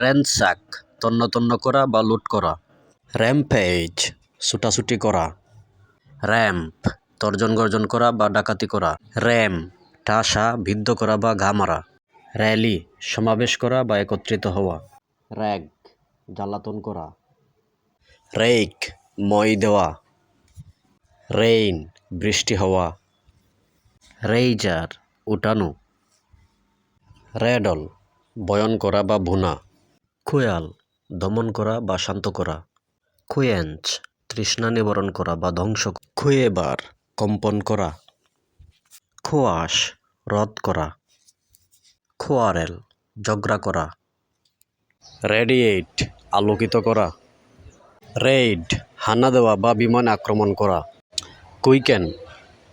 র্যানস্যাক তন্ন করা বা লুট করা। র্যাম্পেজ ছুটাছুটি করা। র্যাম্প তর্জন গর্জন করা বা ডাকাতি করা। র্যাম ঠাসা বিদ্ধ করা বা ঘা মারা। র্যালি সমাবেশ করা বা একত্রিত হওয়া। র্যাগ জ্বালাতন করা। রেইক মই দেওয়া। রেইন বৃষ্টি হওয়া। রেইজার উঠানো। র্যাডল বয়ন করা বা ভুনা। খুয়াল দমন করা বা শান্ত করা। খুয়েঞ্চ তৃষ্ণা নিবারণ করা বা ধ্বংস। খুয়েবার কম্পন করা। খোয়াশ রদ করা। খোয়ারেল ঝগড়া করা। রেডিয়েট আলোকিত করা। রেইড হানা দেওয়া বা বিমান আক্রমণ করা। কুইকেন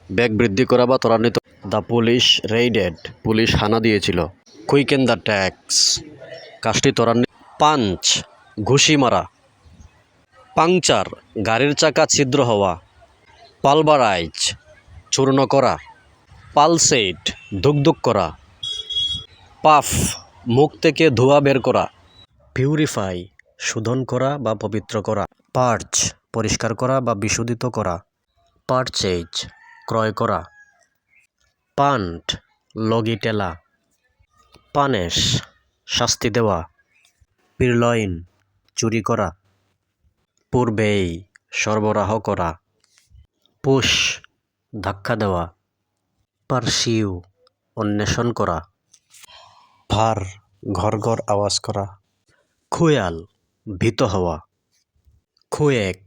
বেগ বৃদ্ধি করা বা ত্বরান্বিত। দ্য পুলিশ রেইডেড পুলিশ হানা দিয়েছিল। কুইকেন দ্য ট্যাক্স কাজটি ত্বরান্বিত। পাঞ্চ ঘুষি মারা। পাংচার গাড়ির চাকা ছিদ্র হওয়া। পালভারাইজ চূর্ণ করা। পালসেট ধুকধুক করা। পাফ মুখ থেকে ধোঁয়া বের করা। পিউরিফাই শোধন করা বা পবিত্র করা। পার্চ পরিষ্কার করা বা বিশোধিত করা। পারচেজ ক্রয় করা। পান্ট লগি টেলা। পানেশ শাস্তি দেওয়া। পিরলইন চুরি করা। পূর্বেই সরবরাহ করা। পুশ ধাক্কা দেওয়া। পারসিউ অন্বেষণ করা। ভার ঘর ঘর আওয়াজ করা। খুয়াল ভীত হওয়া। খুয়েক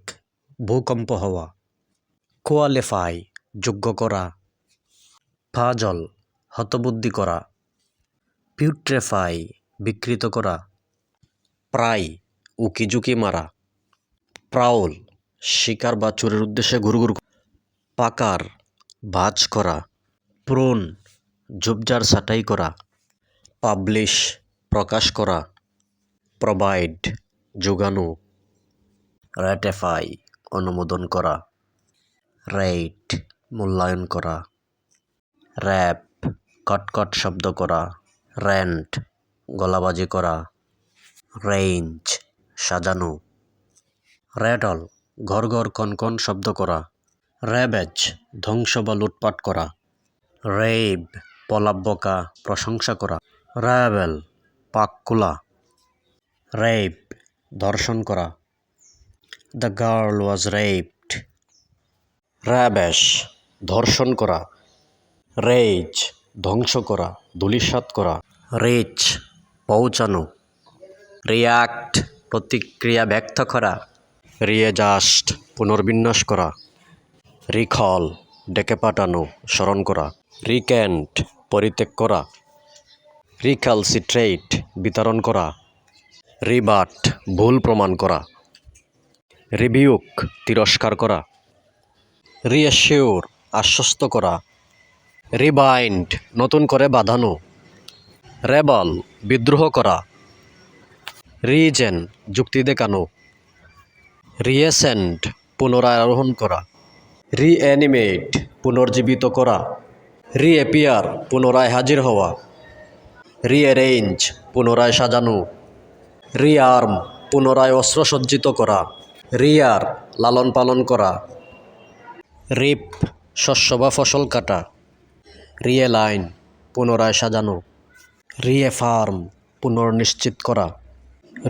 ভূকম্প হওয়া। কোয়ালিফাই যোগ্য করা। ফাজল হতবুদ্ধি করা। পিউট্রেফাই বিকৃত করা। প্রায় উকিঝুঁকি মারা। প্রাউল শিকার বা চোরের উদ্দেশ্যে ঘুরঘুর। পাকার ভাঁজ করা। প্রুন ঝোপঝাড় ছাঁটাই করা। পাবলিশ প্রকাশ করা। প্রোভাইড যোগানো। র্যাটিফাই অনুমোদন করা। রেট মূল্যায়ন করা। র্যাপ কটকট শব্দ করা। র্যান্ট গলাবাজি করা। রেঞ্জ সাজানো। র্যাডল ঘর ঘর কনকন শব্দ করা। র্যাবেজ ধ্বংস বা লুটপাট করা। রেইব প্রলাপ বকা প্রশংসা করা। র্যাবেল পাক খোলা। রেইপ ধর্ষণ করা। The girl was রেইপড। র্যাবেশ ধর্ষণ করা। রেজ ধ্বংস করা ধূলিসাৎ করা। রিচ পৌঁছানো। রিয়াক্ট প্রতিক্রিয়া ব্যক্ত করা। রিএজাস্ট পুনর্বিন্যাস করা। রিকল ডেকে পাঠানো স্মরণ করা। রিক্যান্ট পরিত্যাগ করা। রিক্যালসিট্রেট বিতরণ করা। রিবাট ভুল প্রমাণ করা। রিবিউক তিরস্কার করা। রিঅ্যাসিওর আশ্বস্ত করা। রিবাইন্ড নতুন করে বাঁধানো। রেবল বিদ্রোহ করা। রিজেন যুক্তি দেখানো। রিএসেন্ড পুনরায় আরোহণ করা। রিঅ্যানিমেট পুনর্জীবিত করা। রিঅ্যাপিয়ার পুনরায় হাজির হওয়া। রিঅ্যারেঞ্জ পুনরায় সাজানো। রিআর্ম পুনরায় অস্ত্রসজ্জিত করা। রিয়ার লালন পালন করা। রিপ শস্য বা ফসল কাটা। রিএলাইন পুনরায় সাজানো। রিএফার্ম পুনর্নিশ্চিত করা।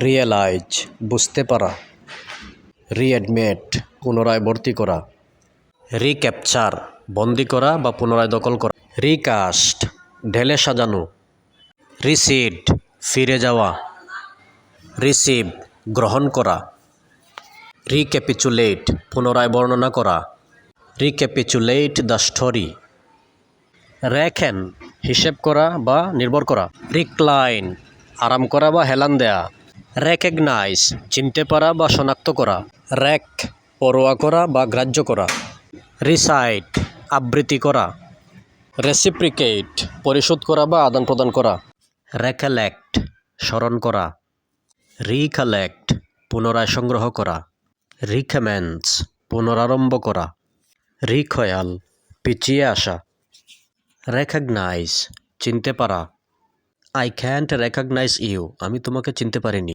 রিয়েলাইজ বুঝতে পারা। রিএডমিট পুনরায় ভর্তি করা। রিক্যাপচার বন্দি করা বা পুনরায় দখল করা। রিকাস্ট ঢেলে সাজানো। রিসিড ফিরে যাওয়া। রিসিভ গ্রহণ করা। রিক্যাপিচুলেট পুনরায় বর্ণনা করা। Recapitulate the story. রেখেন হিসেব করা বা নির্ভর করা। রিক্লাইন আরাম করা বা হেলান দেয়া। রেকগনাইজ চিনতে পারা বা শনাক্ত করা। রেক পরোয়া করা বা গ্রাহ্য করা। রিসাইট আবৃত্তি করা। রেসিপ্রিকেট পরিশোধ করা বা আদান প্রদান করা। রেকালেক্ট স্মরণ করা। রিকালেক্ট পুনরায় সংগ্রহ করা। রিকমেন্স পুনরারম্ভ করা। রিকয়াল পিছিয়ে আসা। রেকগনাইজ চিনতে পারা। আই ক্যান্ট রেকগনাইজ ইউ, আমি তোমাকে চিনতে পারিনি।